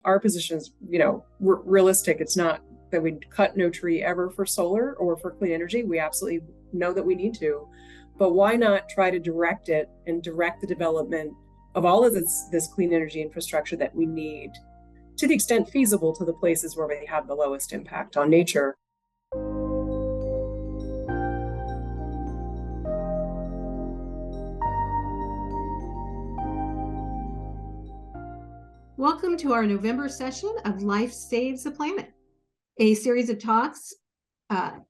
Our position is, we're realistic. It's not that we'd cut no tree ever for solar or for clean energy. We absolutely know that we need to, but why not try to direct it and direct the development of all of this clean energy infrastructure that we need, to the extent feasible, to the places where we have the lowest impact on nature. Welcome to our November session of Life Saves the Planet, a series of talks on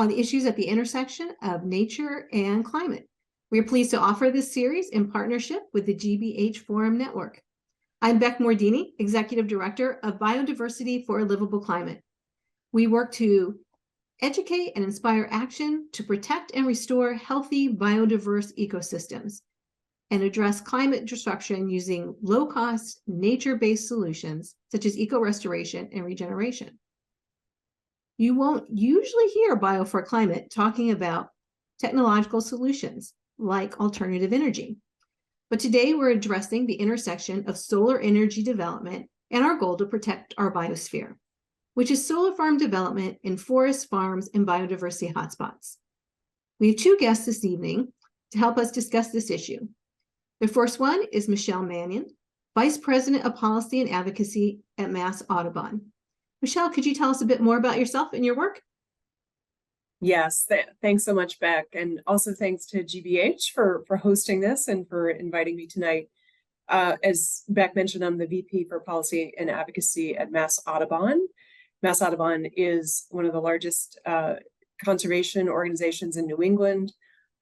the issues at the intersection of nature and climate. We are pleased to offer this series in partnership with the GBH Forum Network. I'm Beck Mordini, Executive Director of Biodiversity for a Livable Climate. We work to educate and inspire action to protect and restore healthy biodiverse ecosystems and address climate disruption using low-cost, nature-based solutions such as eco-restoration and regeneration. You won't usually hear Bio for Climate talking about technological solutions like alternative energy. But today we're addressing the intersection of solar energy development and our goal to protect our biosphere, which is solar farm development in forests, farms, and biodiversity hotspots. We have two guests this evening to help us discuss this issue. The first one is Michelle Manion, Vice President of Policy and Advocacy at Mass Audubon. Michelle, could you tell us a bit more about yourself and your work? Yes, thanks so much, Beck. And also thanks to GBH for hosting this and for inviting me tonight. As Beck mentioned, I'm the VP for Policy and Advocacy at Mass Audubon. Mass Audubon is one of the largest conservation organizations in New England.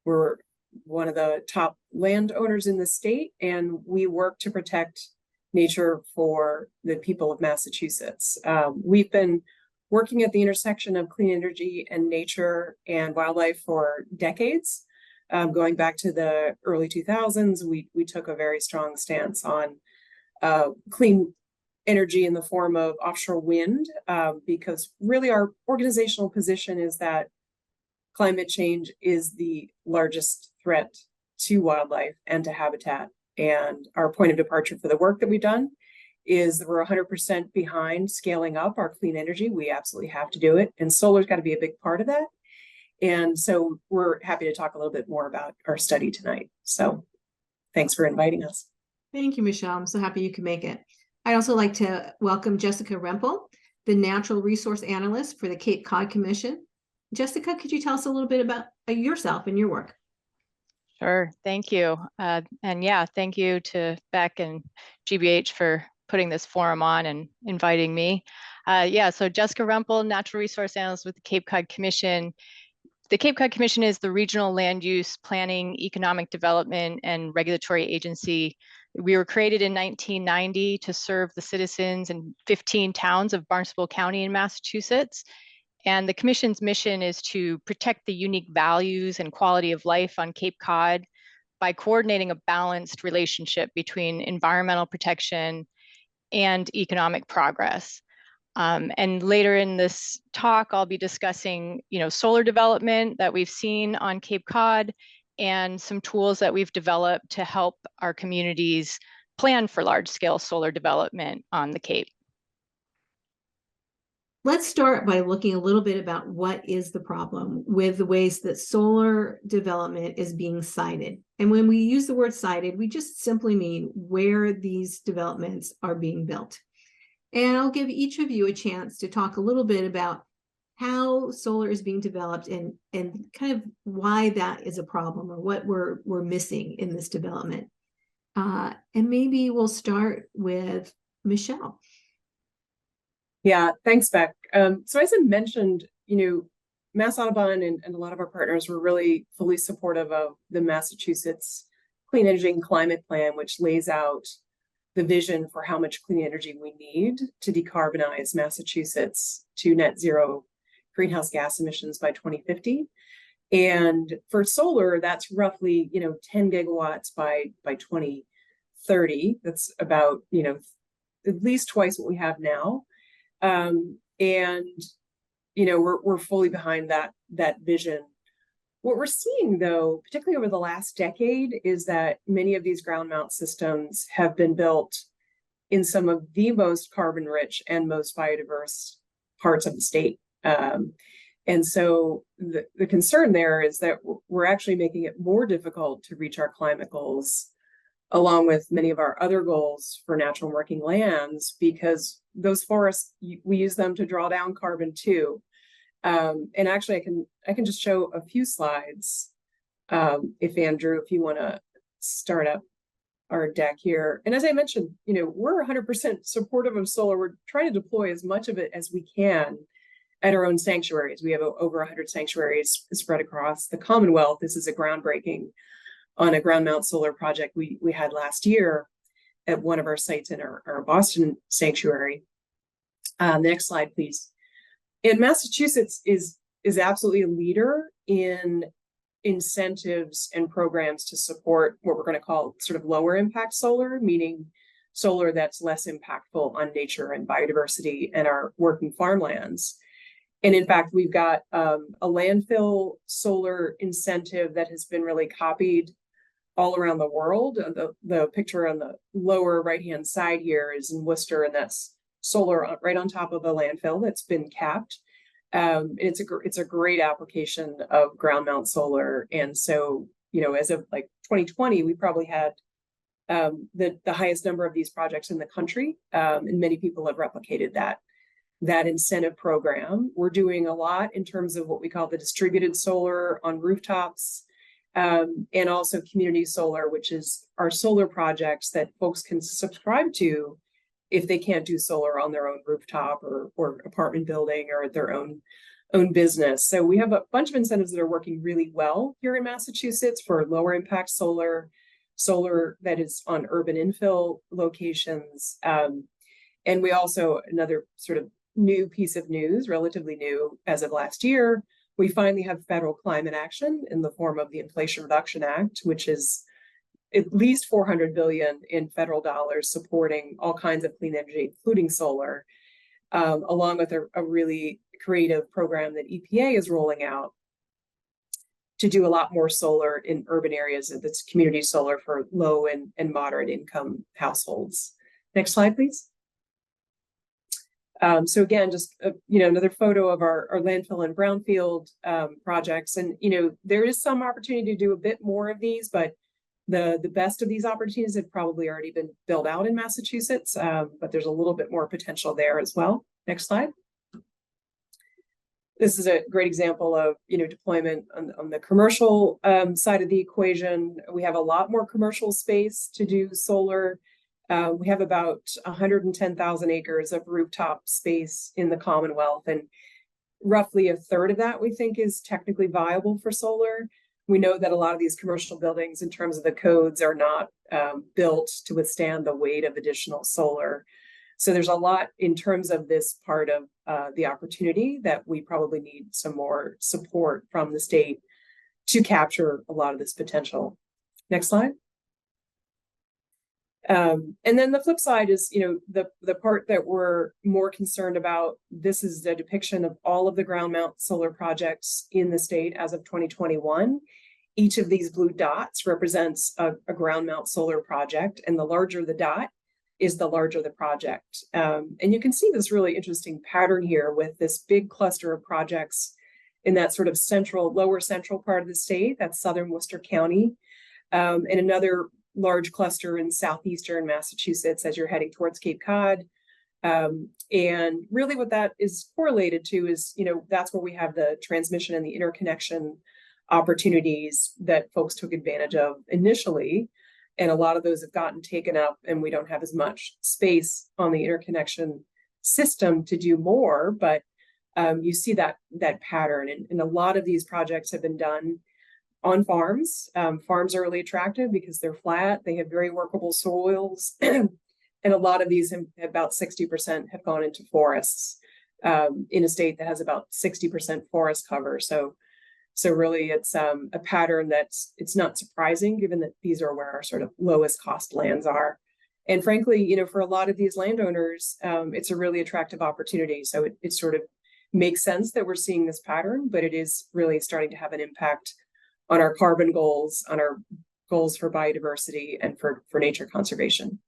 We're one of the top landowners in the state, and we work to protect nature for the people of Massachusetts. We've been working at the intersection of clean energy and nature and wildlife for decades. Going back to the early 2000s, we took a very strong stance on clean energy in the form of offshore wind, because really our organizational position is that climate change is the largest threat to wildlife and to habitat. And our point of departure for the work that we've done is that we're 100% behind scaling up our clean energy. We absolutely have to do it. And solar's got to be a big part of that. And so we're happy to talk a little bit more about our study tonight. So thanks for inviting us. Thank you, Michelle. I'm so happy you could make it. I'd also like to welcome Jessica Rempel, the Natural Resource Analyst for the Cape Cod Commission. Jessica, could you tell us a little bit about yourself and your work? Sure, thank you. And yeah, thank you to Beck and GBH for putting this forum on and inviting me. So Jessica Rempel, Natural Resource Analyst with the Cape Cod Commission. The Cape Cod Commission is the regional land use planning, economic development, and regulatory agency. We were created in 1990 to serve the citizens in 15 towns of Barnstable County in Massachusetts. And the Commission's mission is to protect the unique values and quality of life on Cape Cod by coordinating a balanced relationship between environmental protection and economic progress. And later in this talk, I'll be discussing, solar development that we've seen on Cape Cod and some tools that we've developed to help our communities plan for large-scale solar development on the Cape. Let's start by looking a little bit about what is the problem with the ways that solar development is being sited. And when we use the word sited, we just simply mean where these developments are being built. And I'll give each of you a chance to talk a little bit about how solar is being developed and kind of why that is a problem or what we're missing in this development. And maybe we'll start with Michelle. Yeah, thanks, Beck. So as I mentioned, Mass Audubon and a lot of our partners were really fully supportive of the Massachusetts Clean Energy and Climate Plan, which lays out the vision for how much clean energy we need to decarbonize Massachusetts to net zero greenhouse gas emissions by 2050. And for solar, that's roughly, 10 gigawatts by 2030. That's about, at least twice what we have now. We're fully behind that vision. What we're seeing, though, particularly over the last decade, is that many of these ground mount systems have been built in some of the most carbon rich and most biodiverse parts of the state. And so the concern there is that we're actually making it more difficult to reach our climate goals, along with many of our other goals for natural working lands, because those forests, we use them to draw down carbon too. And actually I can just show a few slides. If Andrew, if you want to start up our deck here. And as I mentioned, we're 100% supportive of solar. We're trying to deploy as much of it as we can at our own sanctuaries. We have over 100 sanctuaries spread across the Commonwealth. This is a groundbreaking on a ground mount solar project we had last year at one of our sites in our Boston sanctuary. Next slide, please. And Massachusetts is absolutely a leader in incentives and programs to support what we're going to call sort of lower impact solar, meaning solar that's less impactful on nature and biodiversity and our working farmlands. And in fact, we've got a landfill solar incentive that has been really copied all around the world. The picture on the lower right-hand side here is in Worcester, and that's solar right on top of a landfill that's been capped. It's a great application of ground mount solar. And so, as of like 2020, we probably had the highest number of these projects in the country, and many people have replicated that incentive program. We're doing a lot in terms of what we call the distributed solar on rooftops, and also community solar, which is our solar projects that folks can subscribe to if they can't do solar on their own rooftop or apartment building or their own business. So we have a bunch of incentives that are working really well here in Massachusetts for lower impact solar that is on urban infill locations. And we also, another sort of new piece of news, relatively new as of last year, we finally have federal climate action in the form of the Inflation Reduction Act, which is at least $400 billion in federal dollars supporting all kinds of clean energy, including solar, along with a really creative program that EPA is rolling out to do a lot more solar in urban areas. That's community solar for low and moderate income households. Next slide, please. So again, just another photo of our landfill and brownfield projects, and there is some opportunity to do a bit more of these, but the best of these opportunities have probably already been built out in Massachusetts, but there's a little bit more potential there as well. Next slide. This is a great example of deployment on the commercial side of the equation. We have a lot more commercial space to do solar. We have about 110,000 acres of rooftop space in the Commonwealth, and roughly a third of that we think is technically viable for solar. We know that a lot of these commercial buildings, in terms of the codes, are not built to withstand the weight of additional solar. So there's a lot in terms of this part of the opportunity that we probably need some more support from the state to capture a lot of this potential. Next slide. And then the flip side is, the part that we're more concerned about. This is the depiction of all of the ground mount solar projects in the state as of 2021. Each of these blue dots represents a ground mount solar project, and the larger the dot is the larger the project. And you can see this really interesting pattern here with this big cluster of projects in that sort of lower central part of the state. That's southern Worcester County, and another large cluster in southeastern Massachusetts as you're heading towards Cape Cod. And really what that is correlated to is, that's where we have the transmission and the interconnection opportunities that folks took advantage of initially. And a lot of those have gotten taken up, and we don't have as much space on the interconnection system to do more. But you see that pattern, and a lot of these projects have been done on farms. Farms are really attractive because they're flat, they have very workable soils, and a lot of these, about 60%, have gone into forests in a state that has about 60% forest cover. So really it's a pattern it's not surprising, given that these are where our sort of lowest cost lands are. And frankly, for a lot of these landowners, it's a really attractive opportunity. So it sort of makes sense that we're seeing this pattern, but it is really starting to have an impact on our carbon goals, on our goals for biodiversity and for nature conservation.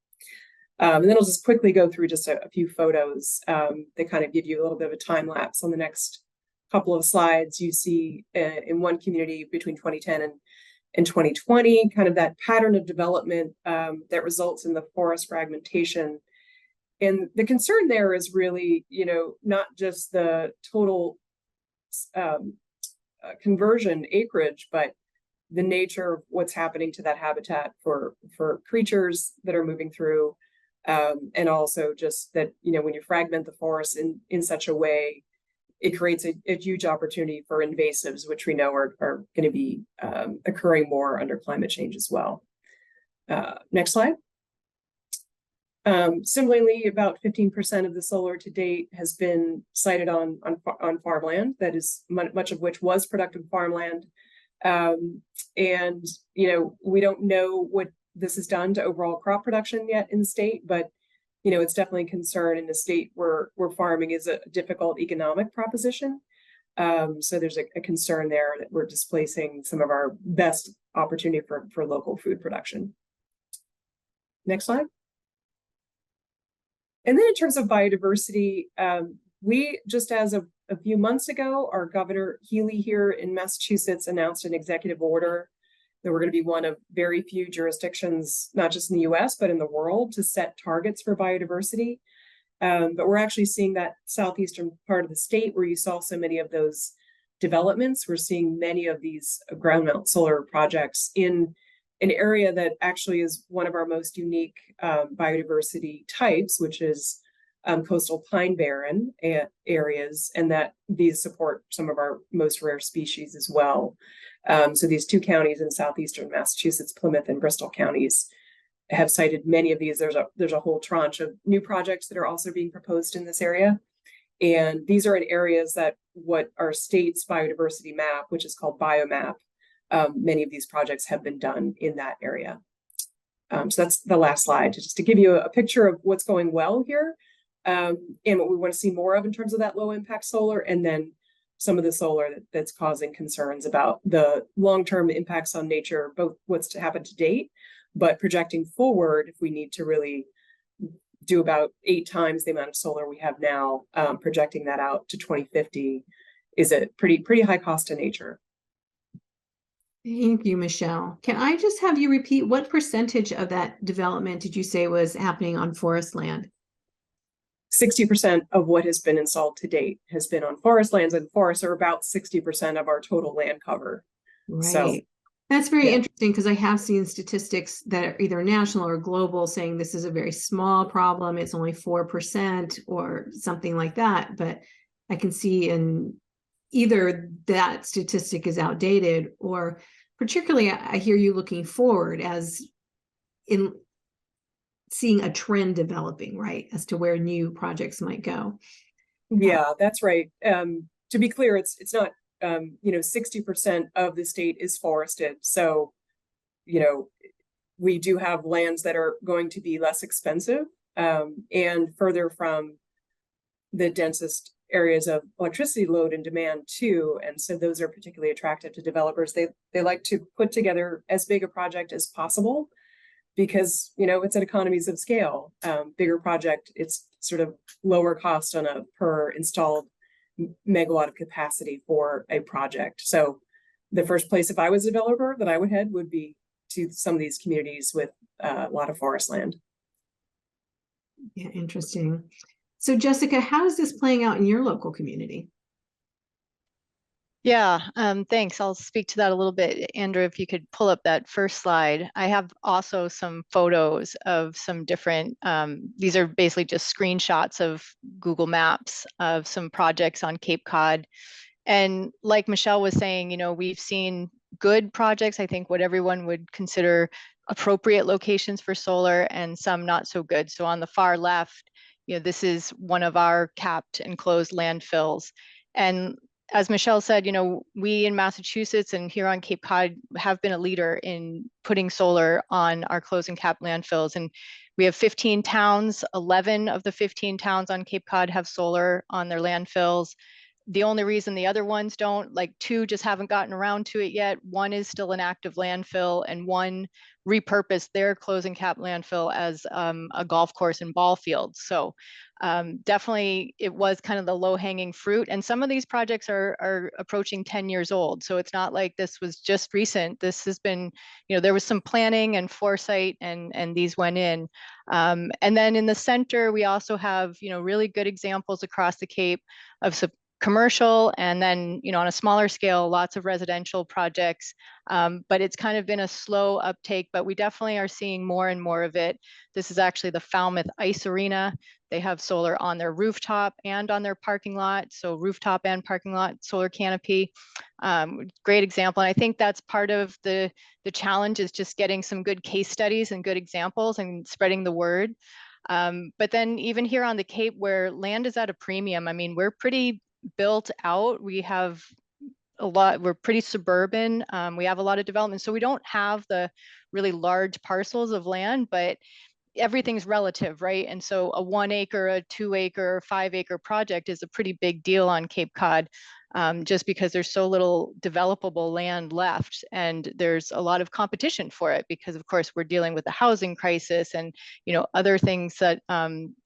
And then I'll just quickly go through just a few photos that kind of give you a little bit of a time lapse. On the next couple of slides, you see in one community between 2010 and 2020, kind of that pattern of development that results in the forest fragmentation. And the concern there is really, not just the total conversion acreage, but the nature of what's happening to that habitat for creatures that are moving through. And also just that, when you fragment the forest in such a way, it creates a huge opportunity for invasives, which we know are going to be occurring more under climate change as well. Next slide. Similarly, about 15% of the solar to date has been sited on farmland, that is much of which was productive farmland. And, we don't know what this has done to overall crop production yet in the state, but, it's definitely a concern in the state where farming is a difficult economic proposition. So there's a concern there that we're displacing some of our best opportunity for local food production. Next slide. And then in terms of biodiversity, we just as of a few months ago, our Governor Healy here in Massachusetts announced an executive order that we're going to be one of very few jurisdictions, not just in the US, but in the world, to set targets for biodiversity. But we're actually seeing that southeastern part of the state where you saw so many of those developments. We're seeing many of these ground mount solar projects in an area that actually is one of our most unique biodiversity types, which is coastal pine barren areas, and that these support some of our most rare species as well. So these two counties in southeastern Massachusetts, Plymouth and Bristol counties, have cited many of these. There's a whole tranche of new projects that are also being proposed in this area. And these are in areas that what our state's biodiversity map, which is called Biomap, many of these projects have been done in that area. So that's the last slide, just to give you a picture of what's going well here and what we want to see more of in terms of that low impact solar, and then some of the solar that's causing concerns about the long-term impacts on nature, both what's to happen to date, but projecting forward, if we need to really do about 8 times the amount of solar we have now, projecting that out to 2050 is a pretty high cost to nature. Thank you, Michelle. Can I just have you repeat what percentage of that development did you say was happening on forest land? 60% of what has been installed to date has been on forest lands, and forests are about 60% of our total land cover. Right. So, that's very interesting, because I have seen statistics that are either national or global saying this is a very small problem. It's only 4% or something like that. But I can see in either that statistic is outdated, or particularly I hear you looking forward as in seeing a trend developing, right, as to where new projects might go. Yeah, that's right. To be clear, it's not 60% of the state is forested. So, we do have lands that are going to be less expensive and further from the densest areas of electricity load and demand too. And so those are particularly attractive to developers. They like to put together as big a project as possible because, it's an economies of scale. Bigger project, it's sort of lower cost on a per installed megawatt of capacity for a project. So the first place, if I was a developer, that I would head would be to some of these communities with a lot of forest land. Yeah, interesting. So Jessica, how is this playing out in your local community? Yeah, thanks. I'll speak to that a little bit. Andrew, if you could pull up that first slide. I have also some photos of some different, these are basically just screenshots of Google Maps of some projects on Cape Cod. And like Michelle was saying, we've seen good projects, I think what everyone would consider appropriate locations for solar, and some not so good. So on the far left, this is one of our capped and closed landfills. And as Michelle said, we in Massachusetts and here on Cape Cod have been a leader in putting solar on our closed and capped landfills. And we have 15 towns, 11 of the 15 towns on Cape Cod have solar on their landfills. The only reason the other ones don't, like 2 just haven't gotten around to it yet. 1 is still an active landfill, and 1 repurposed their closing cap landfill as a golf course and ball field. So definitely it was kind of the low hanging fruit. And some of these projects are approaching 10 years old. So it's not like this was just recent. This has been, there was some planning and foresight, and these went in. And then in the center, we also have, really good examples across the Cape of some commercial, and then, on a smaller scale, lots of residential projects. But it's kind of been a slow uptake, but we definitely are seeing more and more of it. This is actually the Falmouth Ice Arena. They have solar on their rooftop and on their parking lot. So rooftop and parking lot solar canopy. Great example. And I think that's part of the challenge, is just getting some good case studies and good examples and spreading the word. But then even here on the Cape, where land is at a premium, I mean, we're pretty built out. We have a lot, we're pretty suburban. We have a lot of development. So we don't have the really large parcels of land, but everything's relative, right? And so a 1 acre, a 2 acre, 5 acre project is a pretty big deal on Cape Cod, just because there's so little developable land left, and there's a lot of competition for it, because of course we're dealing with the housing crisis and other things that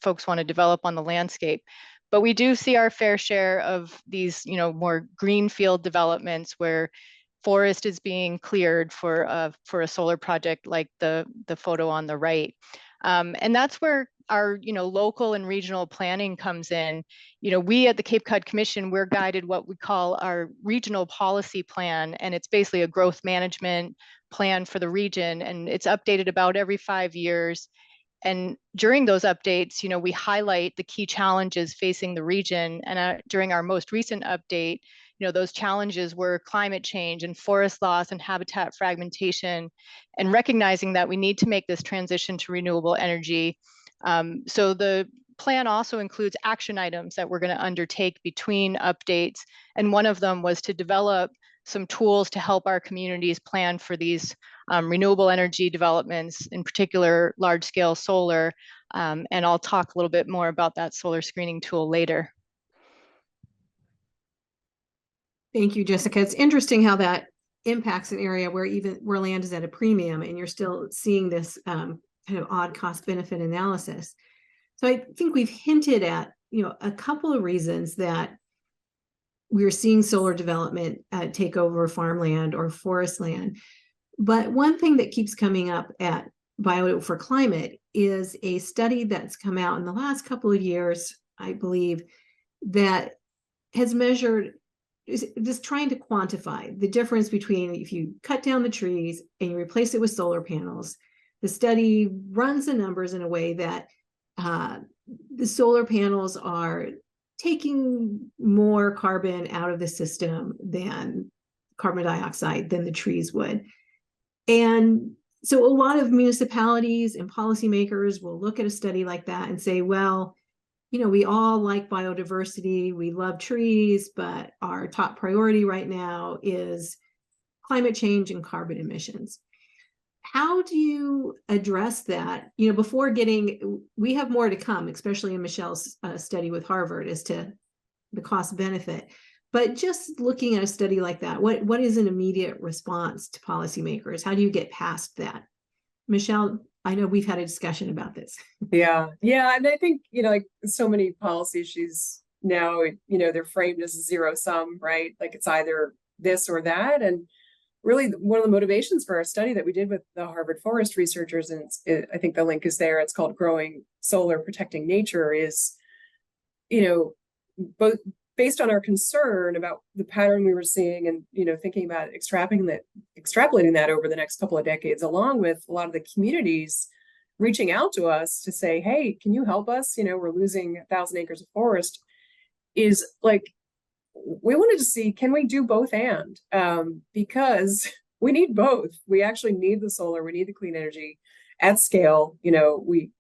folks want to develop on the landscape. But we do see our fair share of these, more greenfield developments where forest is being cleared for a solar project, like the photo on the right. And that's where our local and regional planning comes in. We at the Cape Cod Commission, we're guided what we call our regional policy plan, and it's basically a growth management plan for the region, and it's updated about every 5 years. And during those updates, we highlight the key challenges facing the region. And during our most recent update, those challenges were climate change and forest loss and habitat fragmentation, and recognizing that we need to make this transition to renewable energy. So the plan also includes action items that we're going to undertake between updates. And one of them was to develop some tools to help our communities plan for these renewable energy developments, in particular large scale solar. And I'll talk a little bit more about that solar screening tool later. Thank you, Jessica. It's interesting how that impacts an area where land is at a premium, and you're still seeing this kind of odd cost benefit analysis. So I think we've hinted at a couple of reasons that we're seeing solar development take over farmland or forest land. But one thing that keeps coming up at Bio for Climate is a study that's come out in the last couple of years, I believe, that has measured, just trying to quantify the difference between if you cut down the trees and you replace it with solar panels. The study runs the numbers in a way that the solar panels are taking more carbon out of the system than carbon dioxide than the trees would. And so a lot of municipalities and policymakers will look at a study like that and say, well, we all like biodiversity, we love trees, but our top priority right now is climate change and carbon emissions. How do you address that? We have more to come, especially in Michelle's study with Harvard, as to the cost benefit. But just looking at a study like that, what is an immediate response to policymakers? How do you get past that? Michelle, I know we've had a discussion about this. Yeah. And I think, like so many policy issues now, they're framed as a zero sum, right? Like it's either this or that. And really one of the motivations for our study that we did with the Harvard Forest researchers, and I think the link is there, it's called Growing Solar Protecting Nature, is, both based on our concern about the pattern we were seeing and, thinking about extrapolating that over the next couple of decades, along with a lot of the communities reaching out to us to say, hey, can you help us? We're losing 1,000 acres of forest, is like, we wanted to see, can we do both and? Because we need both. We actually need the solar, we need the clean energy at scale. We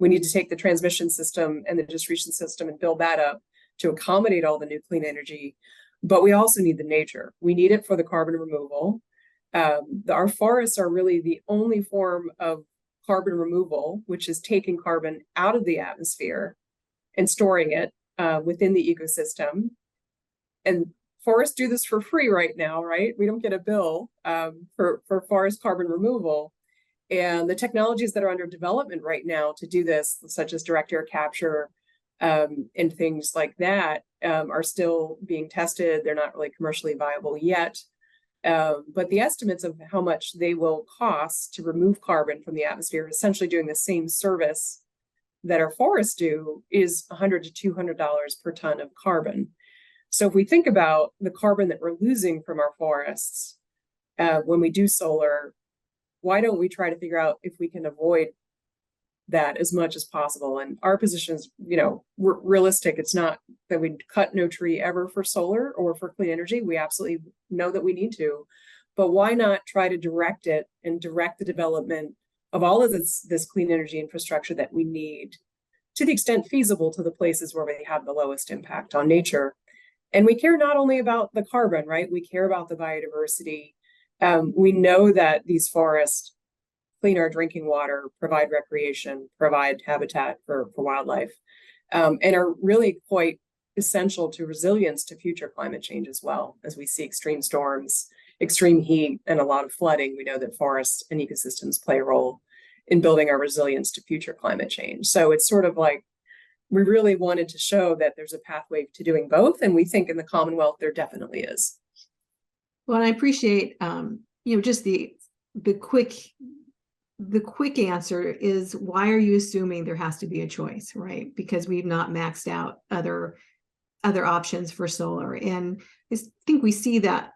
need to take the transmission system and the distribution system and build that up to accommodate all the new clean energy. But we also need the nature. We need it for the carbon removal. Our forests are really the only form of carbon removal, which is taking carbon out of the atmosphere and storing it within the ecosystem. And forests do this for free right now, right? We don't get a bill for forest carbon removal. And the technologies that are under development right now to do this, such as direct air capture and things like that, are still being tested. They're not really commercially viable yet. But the estimates of how much they will cost to remove carbon from the atmosphere, essentially doing the same service that our forests do, is $100 to $200 per ton of carbon. So if we think about the carbon that we're losing from our forests when we do solar, why don't we try to figure out if we can avoid that as much as possible? And our position is, realistic. It's not that we cut no tree ever for solar or for clean energy. We absolutely know that we need to, but why not try to direct it and direct the development of all of this clean energy infrastructure that we need, to the extent feasible, to the places where we have the lowest impact on nature. And we care not only about the carbon, right? We care about the biodiversity. We know that these forests clean our drinking water, provide recreation, provide habitat for wildlife, and are really quite essential to resilience to future climate change as well. As we see extreme storms, extreme heat, and a lot of flooding, we know that forests and ecosystems play a role in building our resilience to future climate change. So it's sort of like, we really wanted to show that there's a pathway to doing both. And we think in the Commonwealth, there definitely is. Well, I appreciate, just the quick answer is, why are you assuming there has to be a choice, right? Because we've not maxed out other options for solar. And I think we see that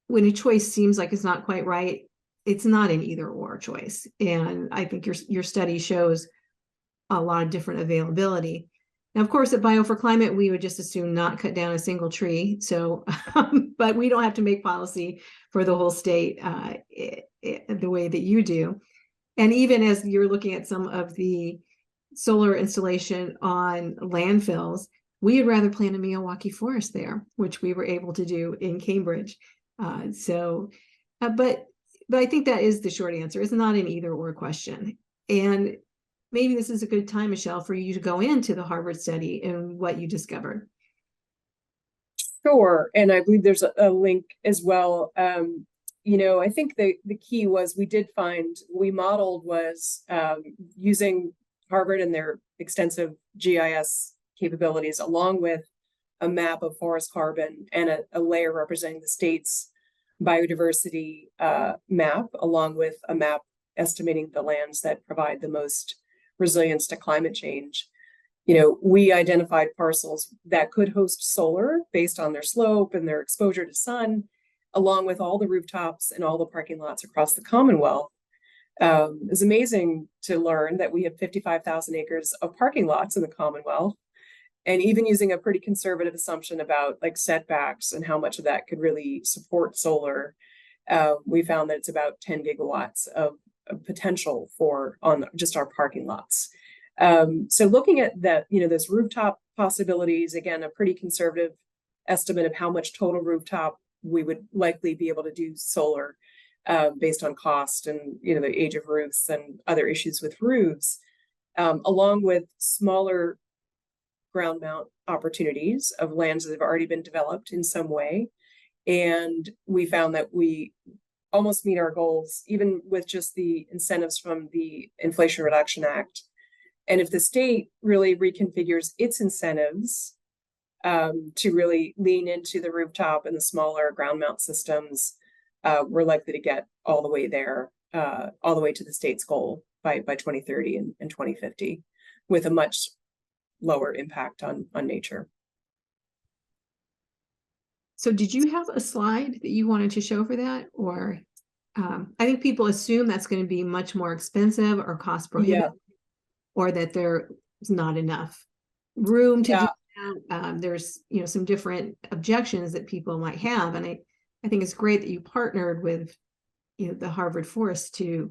when a choice seems like it's not quite right, it's not an either or choice. And I think your study shows a lot of different availability. Now, of course, at Bio4Climate, we would just assume not cut down a single tree. So, but we don't have to make policy for the whole state the way that you do. And even as you're looking at some of the solar installation on landfills, we would rather plant a Miyawaki forest there, which we were able to do in Cambridge. But I think that is the short answer. It's not an either or question. And maybe this is a good time, Michelle, for you to go into the Harvard study and what you discovered. Sure. And I believe there's a link as well. I think the key was, we modeled was using Harvard and their extensive GIS capabilities, along with a map of forest carbon and a layer representing the state's biodiversity map, along with a map estimating the lands that provide the most resilience to climate change. We identified parcels that could host solar based on their slope and their exposure to sun, along with all the rooftops and all the parking lots across the Commonwealth. It's amazing to learn that we have 55,000 acres of parking lots in the Commonwealth. And even using a pretty conservative assumption about like setbacks and how much of that could really support solar, we found that it's about 10 gigawatts of potential on just our parking lots. So looking at that, those rooftop possibilities, again, a pretty conservative estimate of how much total rooftop we would likely be able to do solar based on cost and, the age of roofs and other issues with roofs, along with smaller ground mount opportunities of lands that have already been developed in some way. And we found that we almost meet our goals, even with just the incentives from the Inflation Reduction Act. And if the state really reconfigures its incentives to really lean into the rooftop and the smaller ground mount systems, we're likely to get all the way there, all the way to the state's goal by 2030 and 2050, with a much lower impact on nature. So did you have a slide that you wanted to show for that? Or I think people assume that's going to be much more expensive or cost prohibitive, or that there's not enough room to do that. There's some different objections that people might have. And I think it's great that you partnered with the Harvard Forest to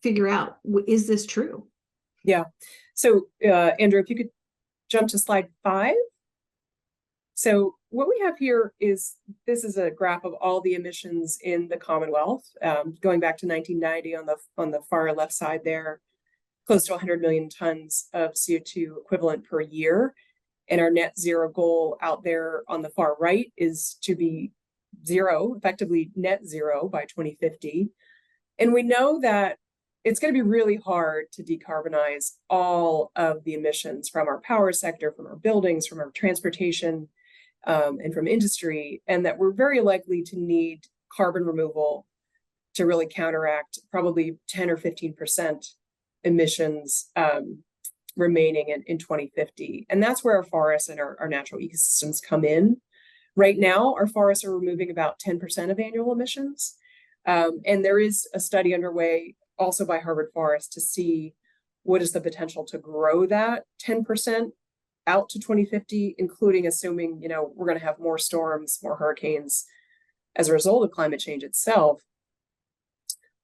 figure out, is this true? Yeah. So Andrew, if you could jump to slide 5. So what we have here is, this is a graph of all the emissions in the Commonwealth, going back to 1990 on the far left side there, close to 100 million tons of CO2 equivalent per year. And our net zero goal out there on the far right is to be zero, effectively net zero by 2050. And we know that it's going to be really hard to decarbonize all of the emissions from our power sector, from our buildings, from our transportation, and from industry, and that we're very likely to need carbon removal to really counteract probably 10 or 15% emissions remaining in 2050. And that's where our forests and our natural ecosystems come in. Right now, our forests are removing about 10% of annual emissions. And there is a study underway also by Harvard Forest to see what is the potential to grow that 10% out to 2050, including assuming, we're going to have more storms, more hurricanes as a result of climate change itself.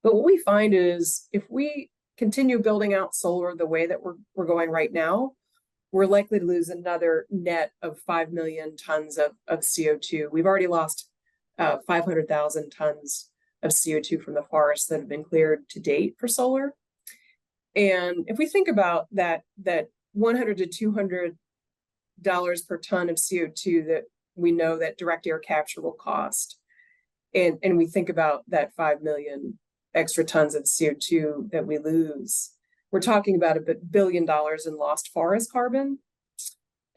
But what we find is if we continue building out solar the way that we're going right now, we're likely to lose another net of 5 million tons of CO2. We've already lost 500,000 tons of CO2 from the forests that have been cleared to date for solar. And if we think about that $100 to $200 per ton of CO2 that we know that direct air capture will cost, and we think about that 5 million extra tons of CO2 that we lose, we're talking about $1 billion in lost forest carbon.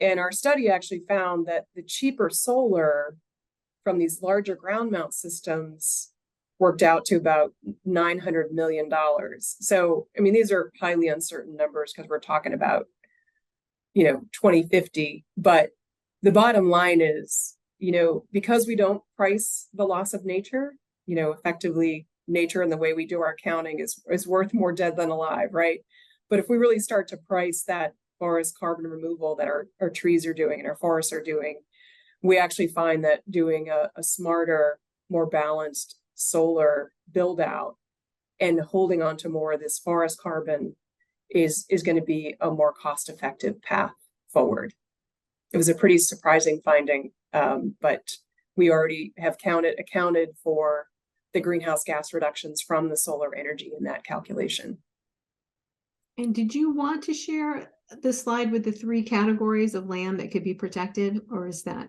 And our study actually found that the cheaper solar from these larger ground mount systems worked out to about $900 million. So, I mean, these are highly uncertain numbers because we're talking about, 2050. But the bottom line is, because we don't price the loss of nature, effectively nature and the way we do our accounting is worth more dead than alive, right? But if we really start to price that forest carbon removal that our trees are doing and our forests are doing, we actually find that doing a smarter, more balanced solar build out and holding on to more of this forest carbon is going to be a more cost-effective path forward. It was a pretty surprising finding, but we already have accounted for the greenhouse gas reductions from the solar energy in that calculation. And did you want to share the slide with the 3 categories of land that could be protected, or is that?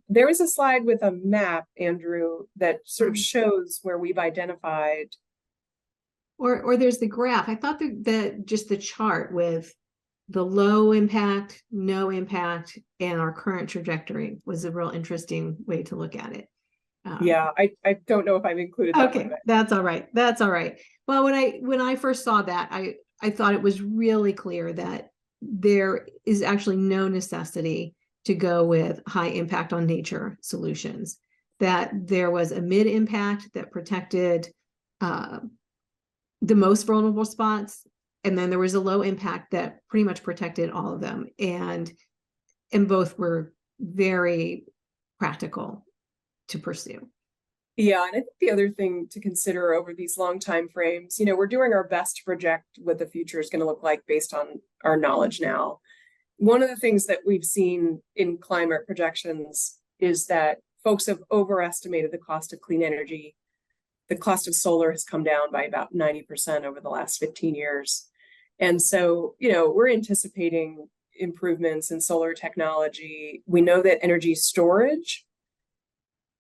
There is a slide with a map, Andrew, that sort of shows where we've identified. Or there's the graph. I thought that just the chart with the low impact, no impact, and our current trajectory was a real interesting way to look at it. Yeah, I don't know if I've included that. Okay, that's all right. That's all right. Well, when I first saw that, I thought it was really clear that there is actually no necessity to go with high impact on nature solutions, that there was a mid impact that protected the most vulnerable spots, and then there was a low impact that pretty much protected all of them, and both were very practical to pursue. Yeah, and I think the other thing to consider over these long time frames, we're doing our best to project what the future is going to look like based on our knowledge now. One of the things that we've seen in climate projections is that folks have overestimated the cost of clean energy. The cost of solar has come down by about 90% over the last 15 years. And so, we're anticipating improvements in solar technology. We know that energy storage,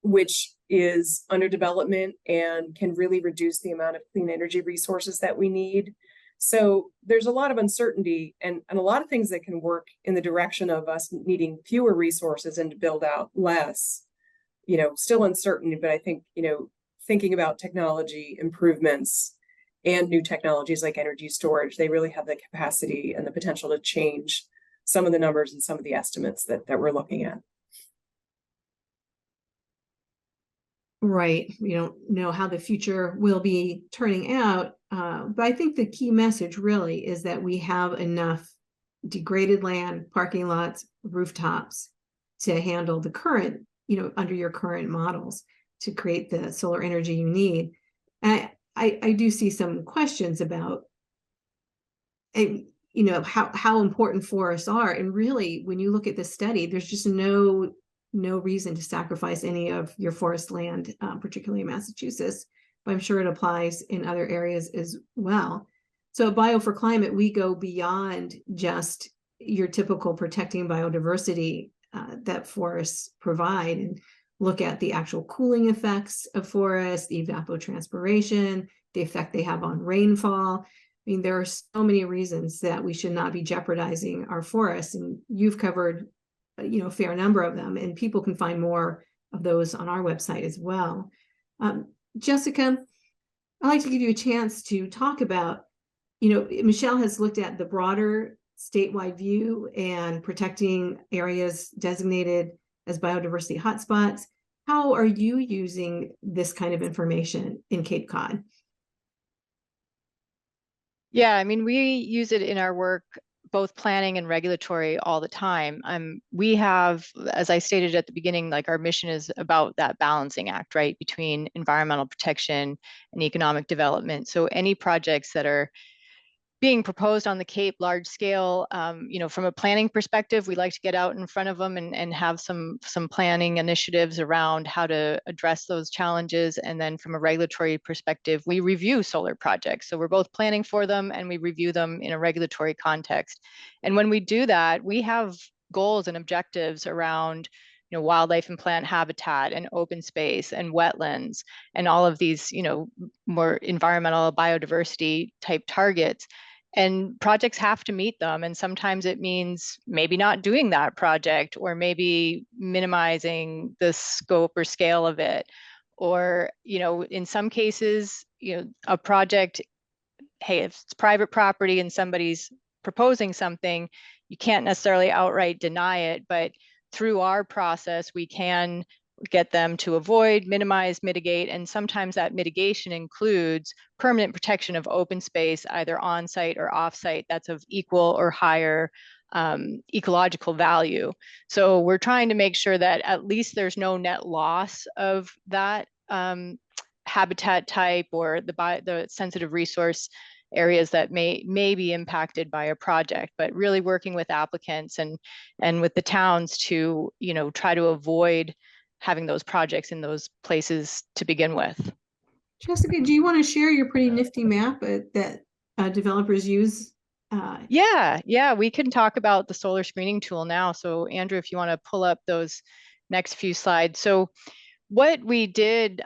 which is under development and can really reduce the amount of clean energy resources that we need. So there's a lot of uncertainty and a lot of things that can work in the direction of us needing fewer resources and to build out less, still uncertain, but I think, thinking about technology improvements and new technologies like energy storage, they really have the capacity and the potential to change some of the numbers and some of the estimates that we're looking at. Right. We don't know how the future will be turning out. But I think the key message really is that we have enough degraded land, parking lots, rooftops to handle the current, under your current models to create the solar energy you need. And I do see some questions about, how important forests are. And really, when you look at this study, there's just no reason to sacrifice any of your forest land, particularly in Massachusetts, but I'm sure it applies in other areas as well. So at Bio for Climate, we go beyond just your typical protecting biodiversity that forests provide, and look at the actual cooling effects of forests, the evapotranspiration, the effect they have on rainfall. I mean, there are so many reasons that we should not be jeopardizing our forests, and you've covered, a fair number of them, and people can find more of those on our website as well. Jessica, I'd like to give you a chance to talk about, Michelle has looked at the broader statewide view and protecting areas designated as biodiversity hotspots. How are you using this kind of information in Cape Cod? Yeah, I mean, we use it in our work, both planning and regulatory, all the time. We have, as I stated at the beginning, like our mission is about that balancing act, right, between environmental protection and economic development. So any projects that are being proposed on the Cape large scale, from a planning perspective, we like to get out in front of them and have some planning initiatives around how to address those challenges. And then from a regulatory perspective, we review solar projects. So we're both planning for them and we review them in a regulatory context. And when we do that, we have goals and objectives around wildlife and plant habitat and open space and wetlands and all of these, more environmental biodiversity type targets. And projects have to meet them. And sometimes it means maybe not doing that project, or maybe minimizing the scope or scale of it. Or, in some cases, a project, hey, if it's private property and somebody's proposing something, you can't necessarily outright deny it, but through our process, we can get them to avoid, minimize, mitigate, and sometimes that mitigation includes permanent protection of open space, either on-site or off-site, that's of equal or higher ecological value. So we're trying to make sure that at least there's no net loss of that habitat type or the sensitive resource areas that may be impacted by a project, but really working with applicants and with the towns to try to avoid having those projects in those places to begin with. Jessica, do you want to share your pretty nifty map that developers use? Yeah, we can talk about the solar screening tool now. So Andrew, if you want to pull up those next few slides. So what we did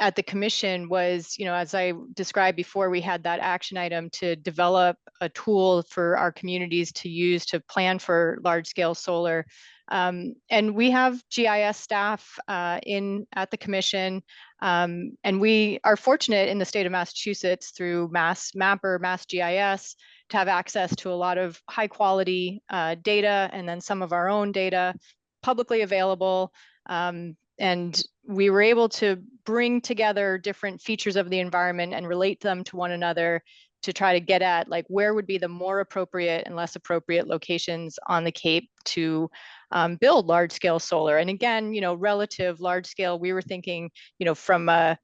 at the commission was, as I described before, we had that action item to develop a tool for our communities to use to plan for large scale solar. And we have GIS staff at the commission. And we are fortunate in the state of Massachusetts through Mass Mapper, Mass GIS, to have access to a lot of high quality data, and then some of our own data publicly available. And we were able to bring together different features of the environment and relate them to one another to try to get at like where would be the more appropriate and less appropriate locations on the Cape to build large scale solar. And again, relative large scale, we were thinking, from a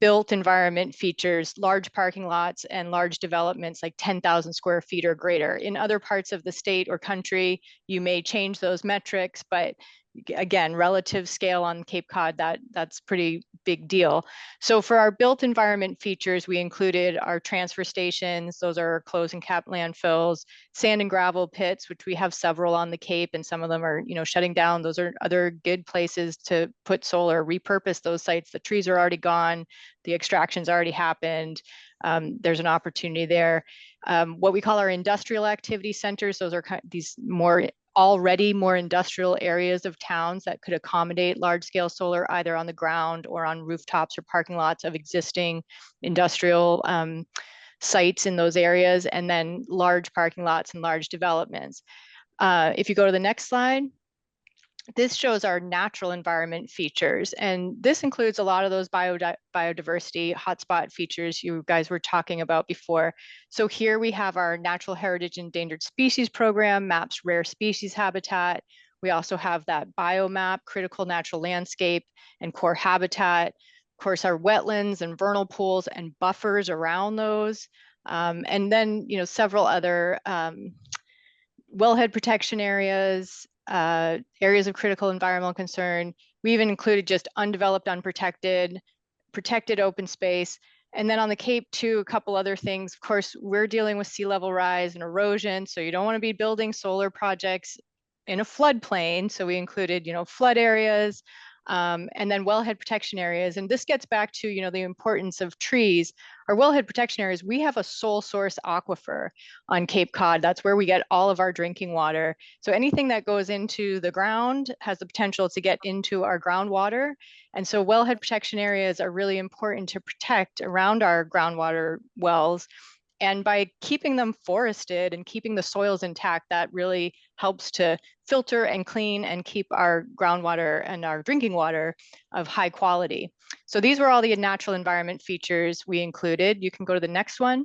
built environment features large parking lots and large developments like 10,000 square feet or greater. In other parts of the state or country, you may change those metrics, but again, relative scale on Cape Cod, that's pretty big deal. So for our built environment features, we included our transfer stations. Those are closed and capped landfills, sand and gravel pits, which we have several on the Cape, and some of them are, shutting down. Those are other good places to put solar, repurpose those sites. The trees are already gone. The extraction's already happened. There's an opportunity there. What we call our industrial activity centers, those are these already more industrial areas of towns that could accommodate large scale solar either on the ground or on rooftops or parking lots of existing industrial sites in those areas, and then large parking lots and large developments. If you go to the next slide, this shows our natural environment features, and this includes a lot of those biodiversity hotspot features you guys were talking about before. So here we have our Natural Heritage Endangered Species Program, maps rare species habitat. We also have that biomap, critical natural landscape and core habitat. Of course, our wetlands and vernal pools and buffers around those. And then, several other wellhead protection areas, areas of critical environmental concern. We even included just undeveloped, unprotected, protected open space. And then on the Cape too, a couple other things. Of course, we're dealing with sea level rise and erosion. So you don't want to be building solar projects in a floodplain. So we included, flood areas, and then wellhead protection areas. And this gets back to, the importance of trees. Our wellhead protection areas, we have a sole source aquifer on Cape Cod. That's where we get all of our drinking water. So anything that goes into the ground has the potential to get into our groundwater. And so wellhead protection areas are really important to protect around our groundwater wells. And by keeping them forested and keeping the soils intact, that really helps to filter and clean and keep our groundwater and our drinking water of high quality. So these were all the natural environment features we included. You can go to the next one.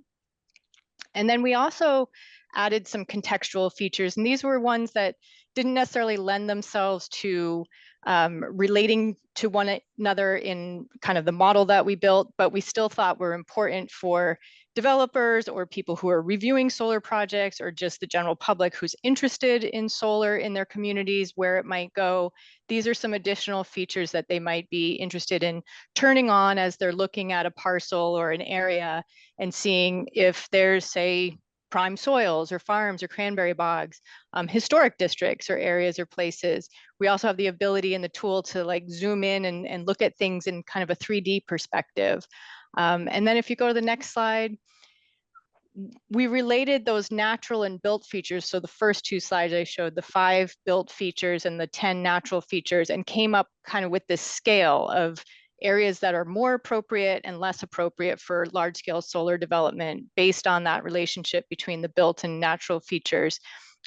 And then we also added some contextual features, and these were ones that didn't necessarily lend themselves to relating to one another in kind of the model that we built, but we still thought were important for developers or people who are reviewing solar projects, or just the general public who's interested in solar in their communities, where it might go. These are some additional features that they might be interested in turning on as they're looking at a parcel or an area and seeing if there's, say, prime soils or farms or cranberry bogs, historic districts or areas or places. We also have the ability and the tool to like zoom in and look at things in kind of a 3D perspective. And then if you go to the next slide, we related those natural and built features. So the first two slides I showed, the 5 built features and the 10 natural features, and came up kind of with this scale of areas that are more appropriate and less appropriate for large scale solar development based on that relationship between the built and natural features.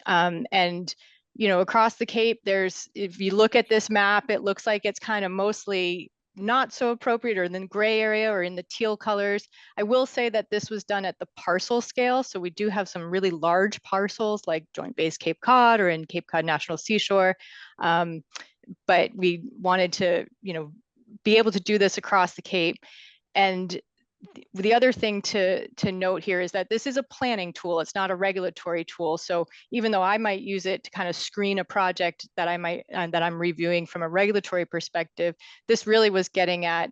And across the Cape, if you look at this map, it looks like it's kind of mostly not so appropriate, or in the gray area or in the teal colors. I will say that this was done at the parcel scale. So we do have some really large parcels like Joint Base Cape Cod or in Cape Cod National Seashore. But we wanted to, be able to do this across the Cape. And the other thing to note here is that this is a planning tool. It's not a regulatory tool. So even though I might use it to kind of screen a project that I'm reviewing from a regulatory perspective, this really was getting at,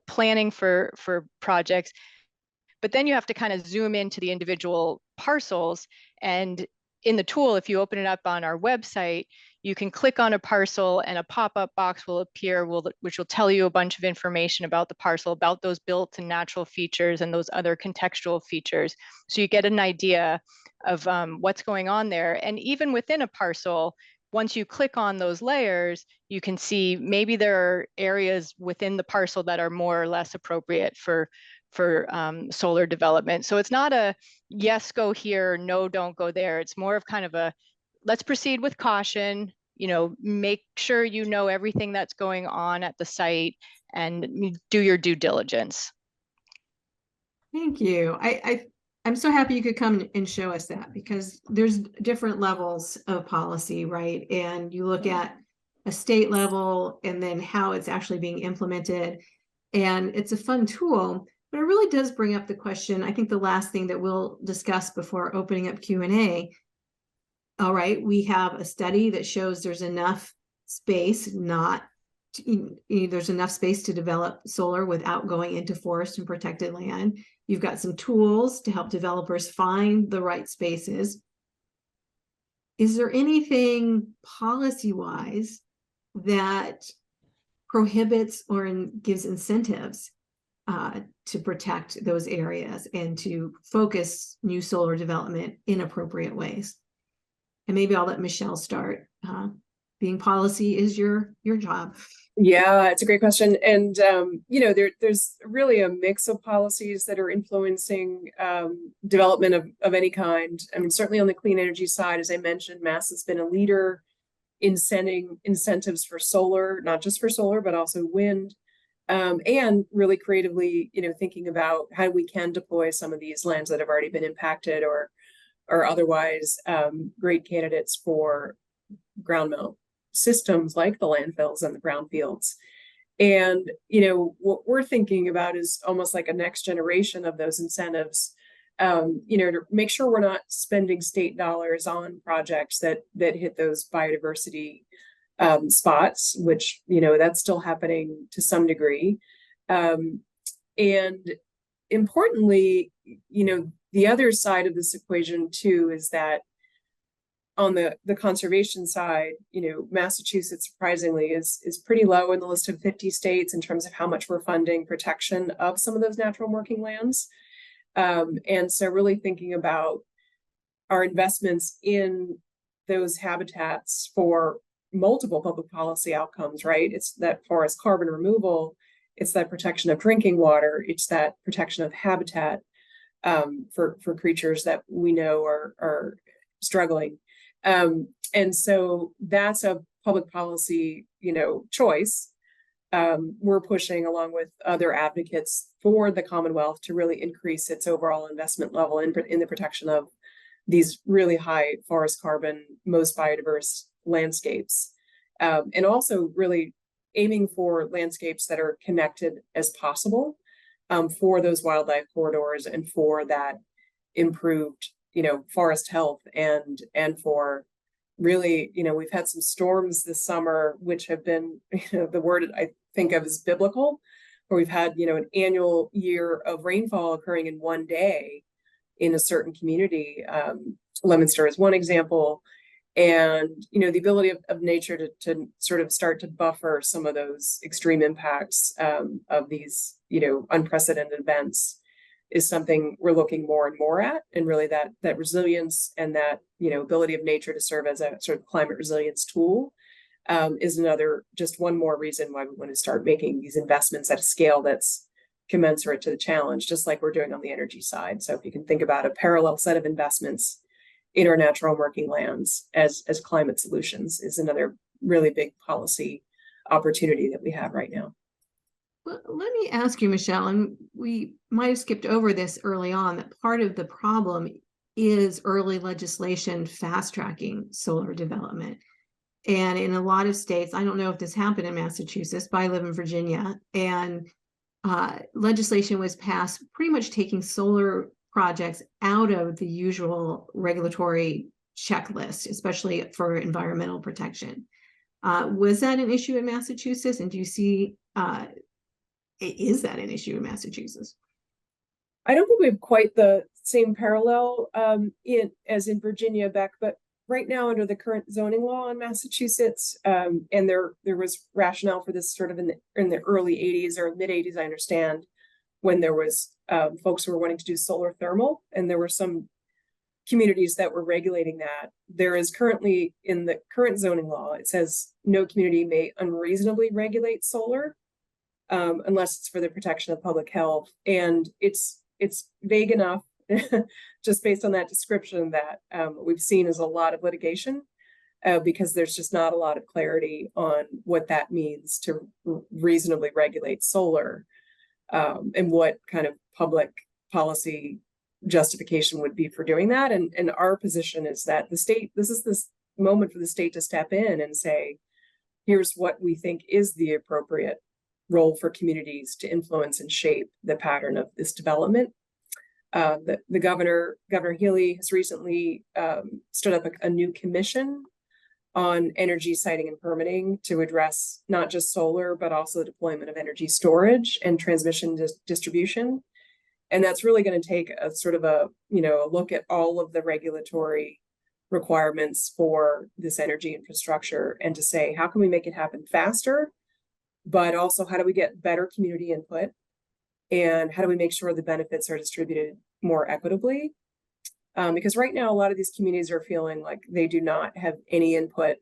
planning for projects. But then you have to kind of zoom into the individual parcels. And in the tool, if you open it up on our website, you can click on a parcel and a pop-up box will appear, which will tell you a bunch of information about the parcel, about those built and natural features and those other contextual features. So you get an idea of what's going on there. And even within a parcel, once you click on those layers, you can see maybe there are areas within the parcel that are more or less appropriate for solar development. So it's not a yes, go here, no, don't go there. It's more of kind of a let's proceed with caution, make sure you know everything that's going on at the site and do your due diligence. Thank you. I'm so happy you could come and show us that, because there's different levels of policy, right? And you look at a state level and then how it's actually being implemented. And it's a fun tool, but it really does bring up the question. I think the last thing that we'll discuss before opening up Q&A. All right, we have a study that shows there's enough space, there's enough space to develop solar without going into forest and protected land. You've got some tools to help developers find the right spaces. Is there anything policy-wise that prohibits or gives incentives to protect those areas and to focus new solar development in appropriate ways? And maybe I'll let Michelle start. Being policy is your job. Yeah, it's a great question. And, there's really a mix of policies that are influencing development of any kind. I mean, certainly on the clean energy side, as I mentioned, Mass has been a leader in sending incentives for solar, not just for solar, but also wind. And really creatively, thinking about how we can deploy some of these lands that have already been impacted or otherwise great candidates for ground mount systems like the landfills and the brownfields. And, what we're thinking about is almost like a next generation of those incentives, to make sure we're not spending state dollars on projects that hit those biodiversity spots, which, that's still happening to some degree. And importantly, the other side of this equation too is that on the conservation side, Massachusetts surprisingly is pretty low in the list of 50 states in terms of how much we're funding protection of some of those natural working lands. And so really thinking about our investments in those habitats for multiple public policy outcomes, right? It's that forest carbon removal, it's that protection of drinking water, it's that protection of habitat for creatures that we know are struggling. And so that's a public policy, choice. We're pushing along with other advocates for the Commonwealth to really increase its overall investment level in the protection of these really high forest carbon, most biodiverse landscapes. And also really aiming for landscapes that are connected as possible for those wildlife corridors and for that improved, forest health and for really, we've had some storms this summer, which have been, the word I think of as biblical, where we've had, an annual year of rainfall occurring in one day in a certain community. Leominster is one example. And, the ability of nature to sort of start to buffer some of those extreme impacts of these, unprecedented events is something we're looking more and more at. And really that resilience and that, ability of nature to serve as a sort of climate resilience tool is just one more reason why we want to start making these investments at a scale that's commensurate to the challenge, just like we're doing on the energy side. So if you can think about a parallel set of investments in our natural working lands as climate solutions is another really big policy opportunity that we have right now. Well, let me ask you, Michelle, and we might have skipped over this early on, that part of the problem is early legislation fast-tracking solar development. And in a lot of states, I don't know if this happened in Massachusetts, but I live in Virginia, and legislation was passed pretty much taking solar projects out of the usual regulatory checklist, especially for environmental protection. Was that an issue in Massachusetts? And do you see, is that an issue in Massachusetts? I don't think we have quite the same parallel as in Virginia, Beck, but right now under the current zoning law in Massachusetts, and there was rationale for this sort of in the early 80s or mid 80s, I understand, when there was folks who were wanting to do solar thermal, and there were some communities that were regulating that. There is currently in the current zoning law, it says no community may unreasonably regulate solar unless it's for the protection of public health. And it's vague enough just based on that description that what we've seen is a lot of litigation because there's just not a lot of clarity on what that means to reasonably regulate solar. And what kind of public policy justification would be for doing that. And our position is that this is this moment for the state to step in and say, here's what we think is the appropriate role for communities to influence and shape the pattern of this development. The Governor Healy has recently stood up a new commission on energy siting and permitting to address not just solar, but also the deployment of energy storage and transmission distribution. And that's really going to take a sort of a look at all of the regulatory requirements for this energy infrastructure and to say, how can we make it happen faster? But also, how do we get better community input? And how do we make sure the benefits are distributed more equitably? Because right now, a lot of these communities are feeling like they do not have any input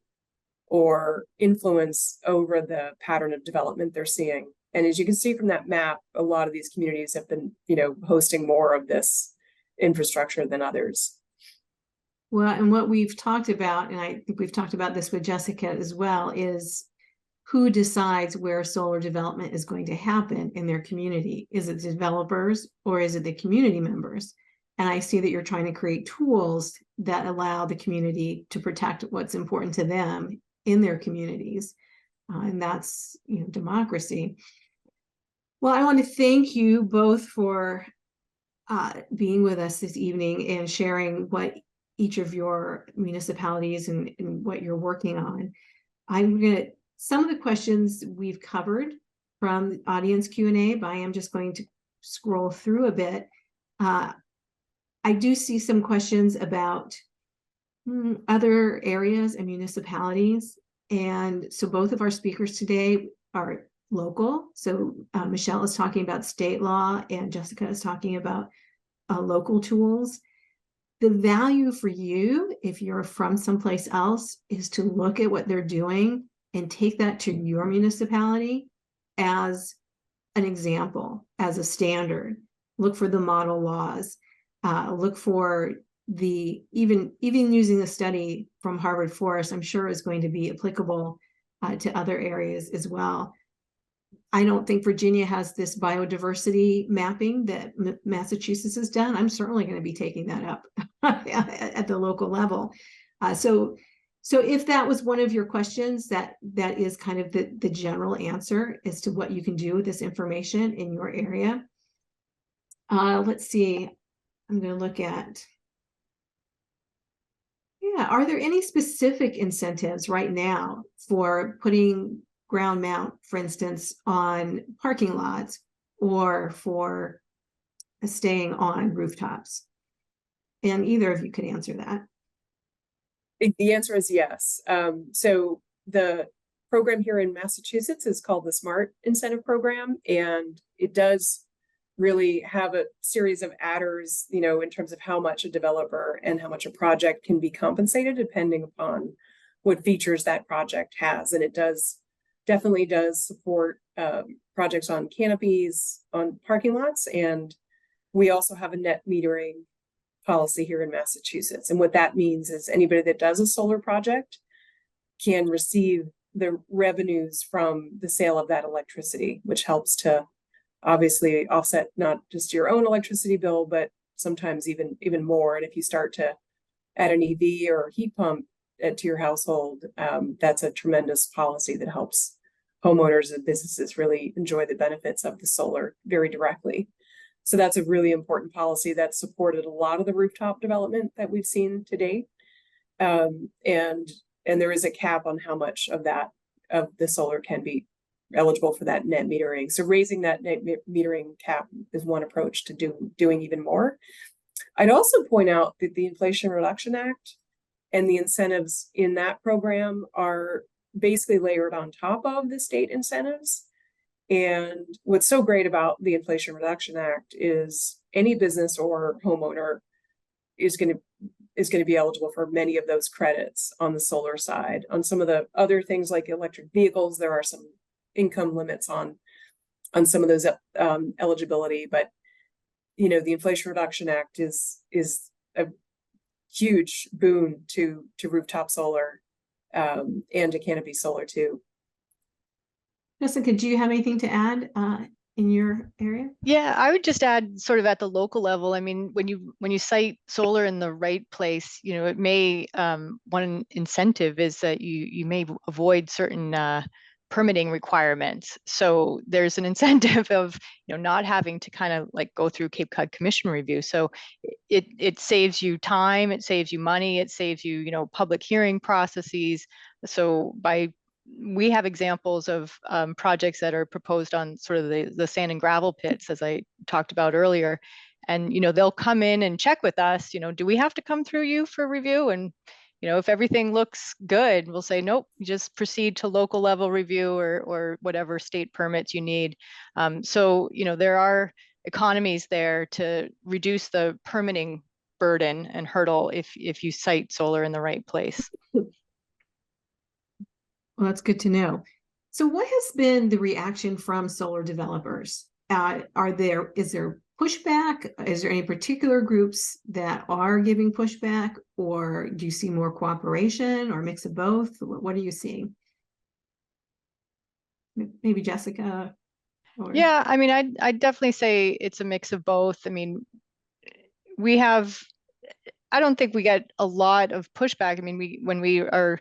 or influence over the pattern of development they're seeing. And as you can see from that map, a lot of these communities have been, hosting more of this infrastructure than others. Well, and what we've talked about, and I think we've talked about this with Jessica as well, is who decides where solar development is going to happen in their community? Is it the developers or is it the community members? And I see that you're trying to create tools that allow the community to protect what's important to them in their communities. And that's, democracy. Well, I want to thank you both for being with us this evening and sharing what each of your municipalities and what you're working on. Some of the questions we've covered from the audience Q&A, but I am just going to scroll through a bit, I do see some questions about other areas and municipalities. And so both of our speakers today are local. So Michelle is talking about state law and Jessica is talking about local tools. The value for you, if you're from someplace else, is to look at what they're doing and take that to your municipality as an example, as a standard. Look for the model laws. Look for the, even using the study from Harvard Forest, I'm sure is going to be applicable to other areas as well. I don't think Virginia has this biodiversity mapping that Massachusetts has done. I'm certainly going to be taking that up at the local level. So if that was one of your questions, that is kind of the general answer as to what you can do with this information in your area. Let's see. I'm going to look at, are there any specific incentives right now for putting ground mount, for instance, on parking lots or for staying on rooftops? And either of you could answer that. The answer is yes. So the program here in Massachusetts is called the SMART Incentive Program, and it does really have a series of adders, in terms of how much a developer and how much a project can be compensated depending upon what features that project has. And it definitely does support projects on canopies, on parking lots, and we also have a net metering policy here in Massachusetts. And what that means is anybody that does a solar project can receive the revenues from the sale of that electricity, which helps to obviously offset not just your own electricity bill, but sometimes even more. And if you start to add an EV or heat pump to your household, that's a tremendous policy that helps homeowners and businesses really enjoy the benefits of the solar very directly. So that's a really important policy that supported a lot of the rooftop development that we've seen to date. And there is a cap on how much of the solar can be eligible for that net metering. So raising that net metering cap is one approach to doing even more. I'd also point out that the Inflation Reduction Act and the incentives in that program are basically layered on top of the state incentives. And what's so great about the Inflation Reduction Act is any business or homeowner is going to be eligible for many of those credits on the solar side. On some of the other things like electric vehicles, there are some income limits on some of those eligibility, but the Inflation Reduction Act is a huge boon to rooftop solar and to canopy solar too. Jessica, do you have anything to add in your area? Yeah, I would just add sort of at the local level. I mean, when you cite solar in the right place, it may one incentive is that you may avoid certain permitting requirements. So there's an incentive of not having to kind of like go through Cape Cod Commission review. So it saves you time, it saves you money, it saves you public hearing processes. So we have examples of projects that are proposed on sort of the sand and gravel pits, as I talked about earlier. And, they'll come in and check with us, do we have to come through you for review? And, if everything looks good, we'll say, nope, just proceed to local level review or whatever state permits you need. So, there are economies there to reduce the permitting burden and hurdle if you cite solar in the right place. Well, that's good to know. So what has been the reaction from solar developers? Is there pushback? Is there any particular groups that are giving pushback, or do you see more cooperation or a mix of both? What are you seeing? Maybe Jessica? Yeah, I mean, I'd definitely say it's a mix of both. I mean, I don't think we get a lot of pushback. I mean, when we are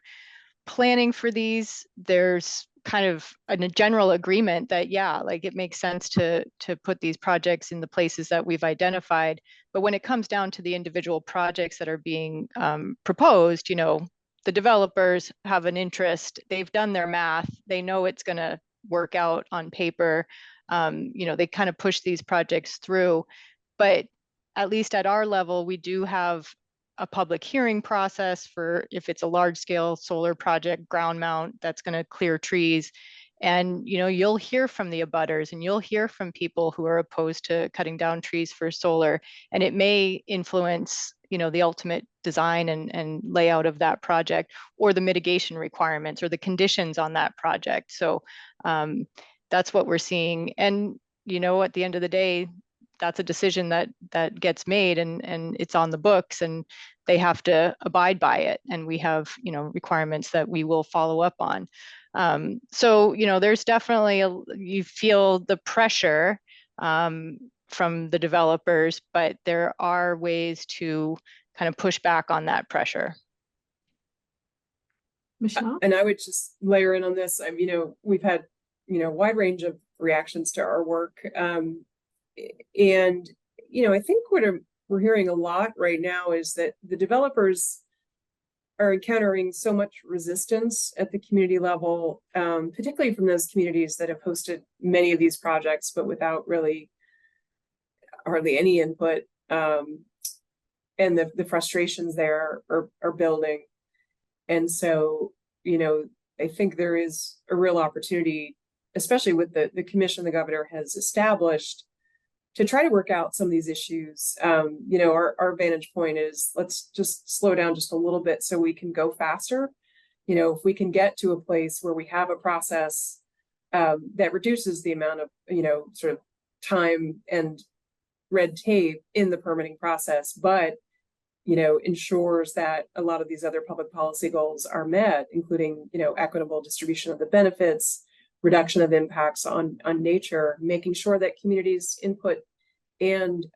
planning for these, there's kind of a general agreement that like it makes sense to put these projects in the places that we've identified. But when it comes down to the individual projects that are being proposed, the developers have an interest, they've done their math, they know it's going to work out on paper. They kind of push these projects through, but at least at our level, we do have a public hearing process for if it's a large scale solar project, ground mount, that's going to clear trees. And, you'll hear from the abutters and you'll hear from people who are opposed to cutting down trees for solar. And it may influence, the ultimate design and layout of that project, or the mitigation requirements or the conditions on that project. So that's what we're seeing. And, at the end of the day, that's a decision that gets made, and it's on the books, and they have to abide by it. And we have, requirements that we will follow up on. So, there's definitely you feel the pressure from the developers, but there are ways to kind of push back on that pressure. Michelle? And I would just layer in on this. We've had, a wide range of reactions to our work. And, I think what we're hearing a lot right now is that the developers are encountering so much resistance at the community level, particularly from those communities that have hosted many of these projects, but without really hardly any input. And the frustrations there are building. And so, I think there is a real opportunity, especially with the commission the governor has established, to try to work out some of these issues. Our vantage point is, let's just slow down just a little bit so we can go faster. If we can get to a place where we have a process that reduces the amount of, sort of time and red tape in the permitting process, but, ensures that a lot of these other public policy goals are met, including, equitable distribution of the benefits, reduction of impacts on nature, making sure that communities' input and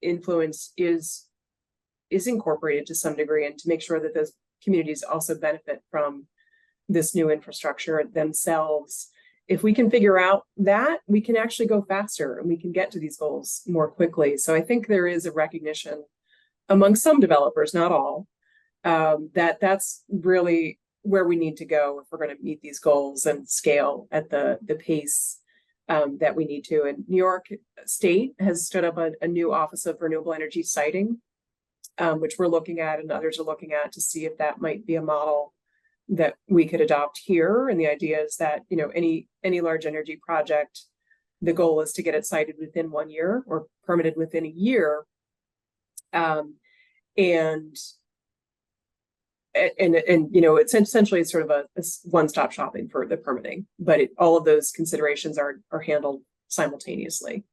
influence is incorporated to some degree, and to make sure that those communities also benefit from this new infrastructure themselves. If we can figure out that, we can actually go faster and we can get to these goals more quickly. So I think there is a recognition among some developers, not all, that that's really where we need to go if we're going to meet these goals and scale at the pace that we need to. And New York State has stood up a new Office of Renewable Energy Siting, which we're looking at and others are looking at, to see if that might be a model that we could adopt here. And the idea is that, any large energy project, the goal is to get it sited within 1 year or permitted within a year. It's essentially sort of a one-stop shopping for the permitting, but all of those considerations are handled simultaneously.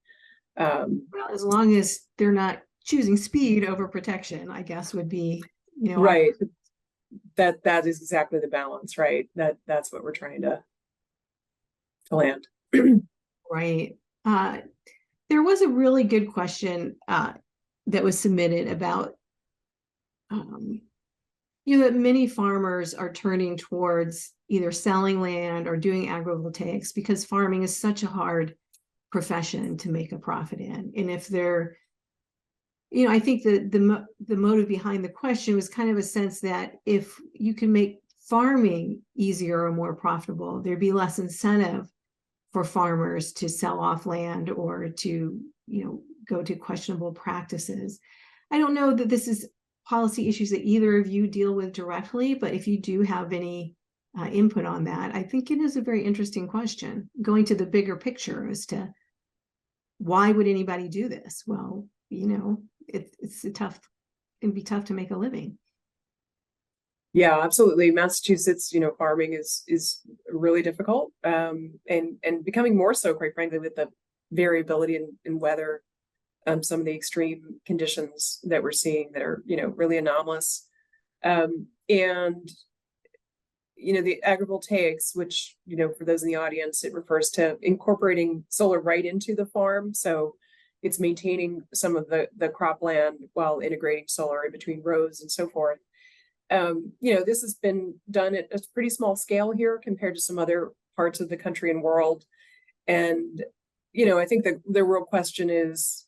Well, as long as they're not choosing speed over protection, I guess would be, right. That is exactly the balance, right? That's what we're trying to land. Right. There was a really good question that was submitted about, that many farmers are turning towards either selling land or doing agrivoltaics because farming is such a hard profession to make a profit in. And if they're, I think the motive behind the question was kind of a sense that if you can make farming easier or more profitable, there'd be less incentive for farmers to sell off land or to, go to questionable practices. I don't know that this is policy issues that either of you deal with directly, but if you do have any input on that, I think it is a very interesting question, going to the bigger picture as to why would anybody do this? Well, it'd be tough to make a living. Yeah, absolutely. Massachusetts, farming is really difficult, and becoming more so, quite frankly, with the variability in weather, some of the extreme conditions that we're seeing that are, really anomalous. And, the agrivoltaics, which, for those in the audience, it refers to incorporating solar right into the farm. So it's maintaining some of the cropland while integrating solar in between rows and so forth. This has been done at a pretty small scale here compared to some other parts of the country and world. And, I think the real question is,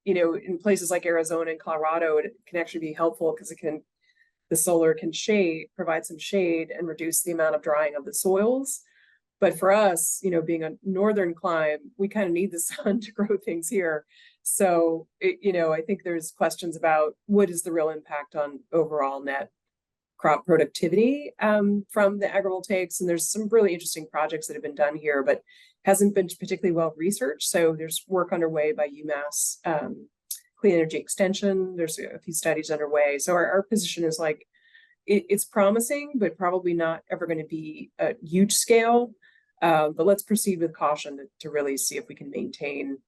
in places like Arizona and Colorado, it can actually be helpful because the solar can provide some shade and reduce the amount of drying of the soils. But for us, being a northern climate, we kind of need the sun to grow things here. So, I think there's questions about what is the real impact on overall net crop productivity from the agrivoltaics. And there's some really interesting projects that have been done here, but hasn't been particularly well researched. So there's work underway by UMass Clean Energy Extension. There's a few studies underway. So our position is like, it's promising, but probably not ever going to be a huge scale. But let's proceed with caution to really see if we can maintain,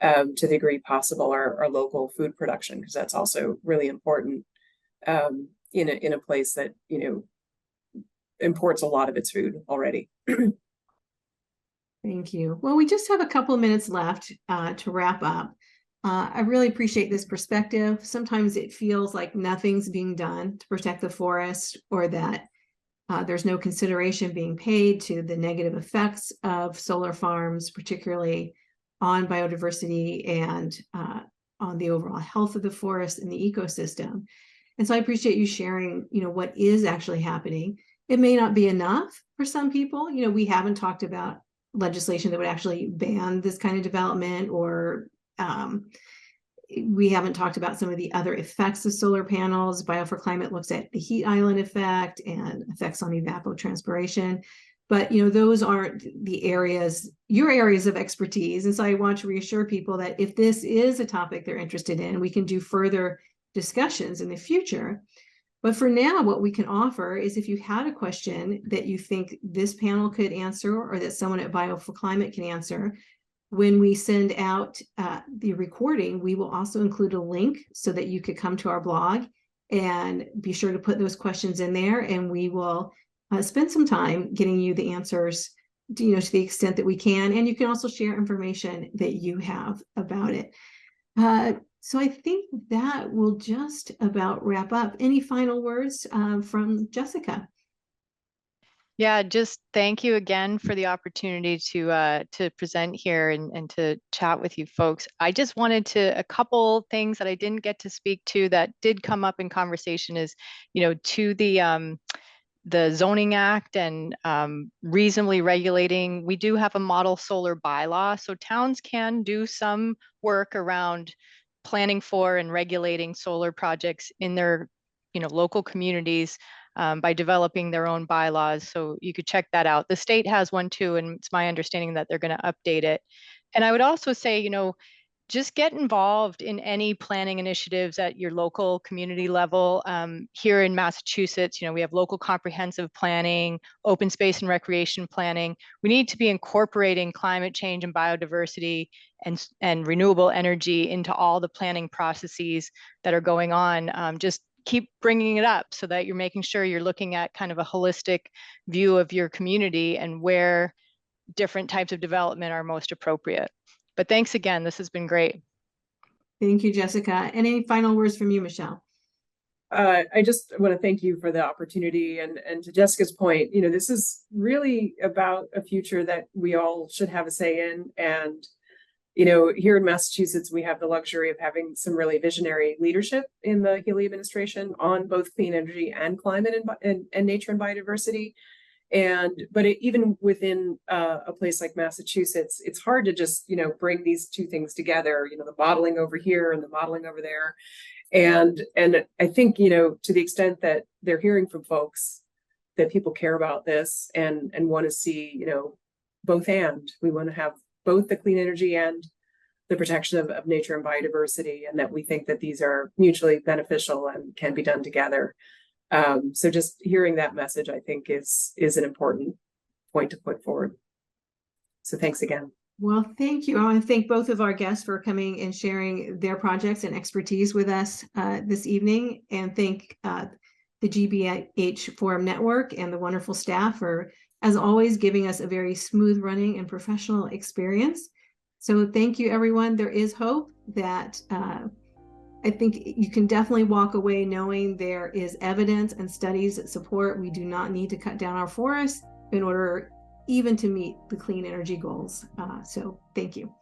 to the degree possible, our local food production, because that's also really important in a place that, imports a lot of its food already. Thank you. Well, we just have a couple of minutes left to wrap up. I really appreciate this perspective. Sometimes it feels like nothing's being done to protect the forest, or that there's no consideration being paid to the negative effects of solar farms, particularly on biodiversity and on the overall health of the forest and the ecosystem. And so I appreciate you sharing, what is actually happening. It may not be enough for some people. We haven't talked about legislation that would actually ban this kind of development, or we haven't talked about some of the other effects of solar panels. Bio4Climate looks at the heat island effect and effects on evapotranspiration. But, those aren't the areas, your areas of expertise. And so I want to reassure people that if this is a topic they're interested in, we can do further discussions in the future. But for now, what we can offer is, if you had a question that you think this panel could answer, or that someone at Bio4Climate can answer, when we send out the recording, we will also include a link so that you could come to our blog and be sure to put those questions in there, and we will spend some time getting you the answers, to the extent that we can. And you can also share information that you have about it. So I think that will just about wrap up. Any final words from Jessica? Yeah, just thank you again for the opportunity to present here and to chat with you folks. I just wanted a couple things that I didn't get to speak to that did come up in conversation is, to the Zoning Act and reasonably regulating. We do have a model solar bylaw, so towns can do some work around planning for and regulating solar projects in their, local communities by developing their own bylaws. So you could check that out. The state has one too, and it's my understanding that they're going to update it. And I would also say, just get involved in any planning initiatives at your local community level. Here in Massachusetts, we have local comprehensive planning, open space and recreation planning. We need to be incorporating climate change and biodiversity and renewable energy into all the planning processes that are going on. Just keep bringing it up so that you're making sure you're looking at kind of a holistic view of your community and where different types of development are most appropriate. But thanks again. This has been great. Thank you, Jessica. And any final words from you, Michelle? I just want to thank you for the opportunity, and to Jessica's point, this is really about a future that we all should have a say in. And here in Massachusetts, we have the luxury of having some really visionary leadership in the Healy administration on both clean energy and climate and nature and biodiversity. But even within a place like Massachusetts, it's hard to just, bring these two things together, the modeling over here and the modeling over there. And I think, to the extent that they're hearing from folks that people care about this and want to see, both, and we want to have both the clean energy and the protection of nature and biodiversity, and that we think that these are mutually beneficial and can be done together. So just hearing that message, I think, is an important point to put forward. So thanks again. Well, thank you. I want to thank both of our guests for coming and sharing their projects and expertise with us this evening, and thank the GBH Forum Network and the wonderful staff for, as always, giving us a very smooth running and professional experience. So thank you, everyone. There is hope that I think you can definitely walk away knowing there is evidence and studies that support we do not need to cut down our forests in order even to meet the clean energy goals. So thank you.